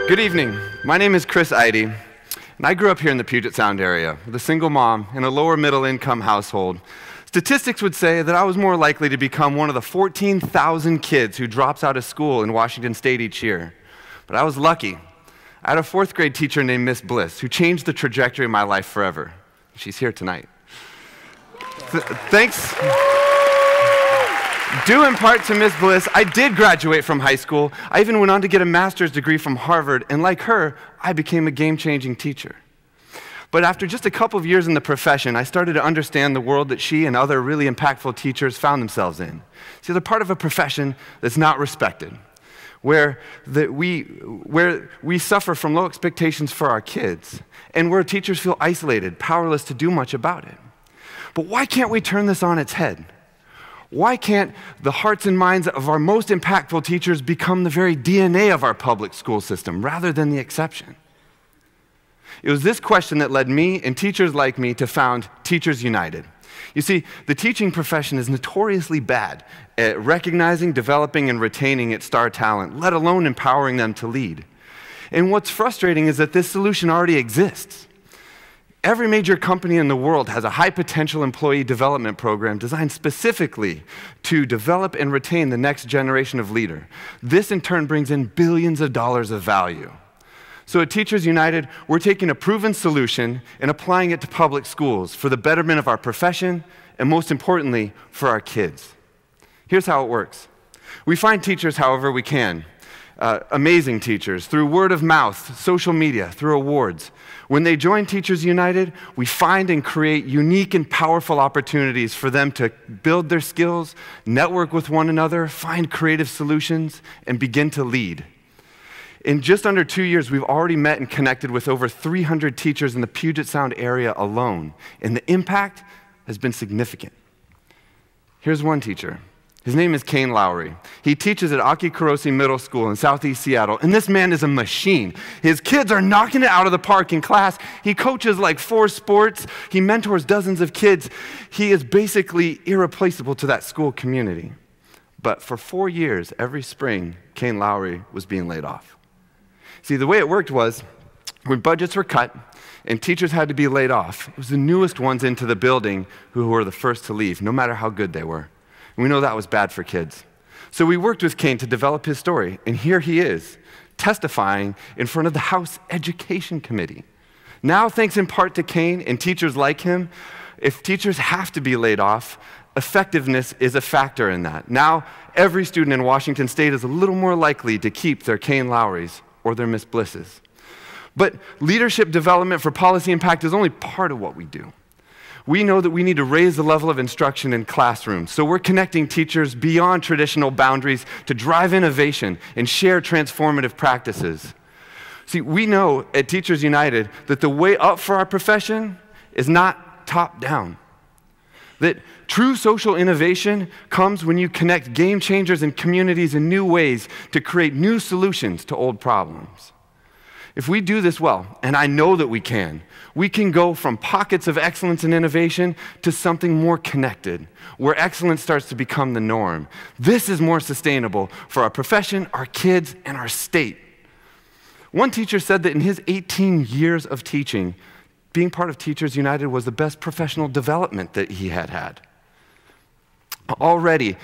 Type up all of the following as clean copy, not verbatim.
Good evening. My name is Chris Eide, and I grew up here in the Puget Sound area with a single mom in a lower middle income household. Statistics would say that I was more likely to become one of the 14,000 kids who drops out of school in Washington State each year. But I was lucky. I had a fourth grade teacher named Miss Bliss who changed the trajectory of my life forever. She's here tonight. Thanks. Due in part to Miss Bliss, I did graduate from high school. I even went on to get a master's degree from Harvard, and like her, I became a game-changing teacher. But after just a couple of years in the profession, I started to understand the world that she and other really impactful teachers found themselves in. See, they're part of a profession that's not respected, where we suffer from low expectations for our kids, and where teachers feel isolated, powerless to do much about it. But why can't we turn this on its head? Why can't the hearts and minds of our most impactful teachers become the very DNA of our public school system rather than the exception? It was this question that led me and teachers like me to found Teachers United. You see, the teaching profession is notoriously bad at recognizing, developing, and retaining its star talent, let alone empowering them to lead. And what's frustrating is that this solution already exists. Every major company in the world has a high-potential employee development program designed specifically to develop and retain the next generation of leader. This, in turn, brings in billions of dollars of value. So at Teachers United, we're taking a proven solution and applying it to public schools for the betterment of our profession and, most importantly, for our kids. Here's how it works. We find teachers however we can. Amazing teachers, through word of mouth, social media, through awards. When they join Teachers United, we find and create unique and powerful opportunities for them to build their skills, network with one another, find creative solutions, and begin to lead. In just under 2 years, we've already met and connected with over 300 teachers in the Puget Sound area alone, and the impact has been significant. Here's one teacher. His name is Kane Lowry. He teaches at Akikurosi Middle School in Southeast Seattle, and this man is a machine. His kids are knocking it out of the park in class. He coaches like 4 sports. He mentors dozens of kids. He is basically irreplaceable to that school community. But for 4 years, every spring, Kane Lowry was being laid off. See, the way it worked was, when budgets were cut and teachers had to be laid off, it was the newest ones into the building who were the first to leave, no matter how good they were. We know that was bad for kids. So we worked with Kane to develop his story, and here he is, testifying in front of the House Education Committee. Now, thanks in part to Kane and teachers like him, if teachers have to be laid off, effectiveness is a factor in that. Now, every student in Washington State is a little more likely to keep their Kane Lowrys or their Miss Blisses. But leadership development for policy impact is only part of what we do. We know that we need to raise the level of instruction in classrooms, so we're connecting teachers beyond traditional boundaries to drive innovation and share transformative practices. See, we know at Teachers United that the way up for our profession is not top-down. That true social innovation comes when you connect game changers and communities in new ways to create new solutions to old problems. If we do this well, and I know that we can go from pockets of excellence and innovation to something more connected, where excellence starts to become the norm. This is more sustainable for our profession, our kids, and our state. One teacher said that in his 18 years of teaching, being part of Teachers United was the best professional development that he had had. Already,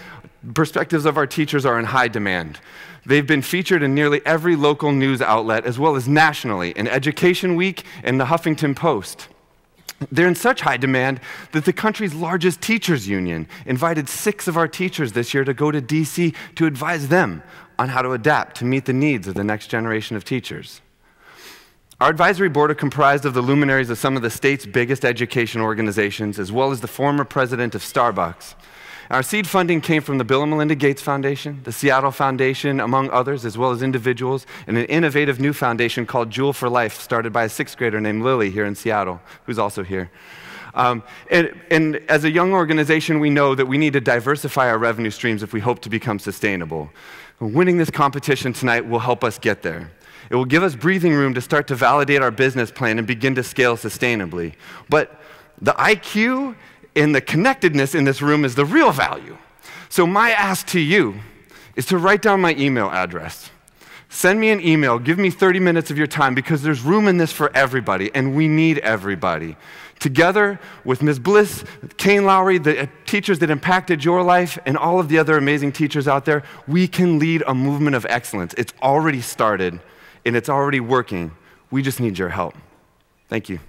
perspectives of our teachers are in high demand. They've been featured in nearly every local news outlet, as well as nationally, in Education Week and the Huffington Post. They're in such high demand that the country's largest teachers union invited 6 of our teachers this year to go to DC to advise them on how to adapt to meet the needs of the next generation of teachers. Our advisory board are comprised of the luminaries of some of the state's biggest education organizations, as well as the former president of Starbucks. Our seed funding came from the Bill and Melinda Gates Foundation, the Seattle Foundation, among others, as well as individuals, and an innovative new foundation called Jewel for Life, started by a 6th grader named Lily here in Seattle, who's also here. And as a young organization, we know that we need to diversify our revenue streams if we hope to become sustainable. Winning this competition tonight will help us get there. It will give us breathing room to start to validate our business plan and begin to scale sustainably. But the IQ and the connectedness in this room is the real value. So my ask to you is to write down my email address. Send me an email. Give me 30 minutes of your time because there's room in this for everybody, and we need everybody. Together with Ms. Bliss, Kane Lowry, the teachers that impacted your life, and all of the other amazing teachers out there, we can lead a movement of excellence. It's already started, and it's already working. We just need your help. Thank you.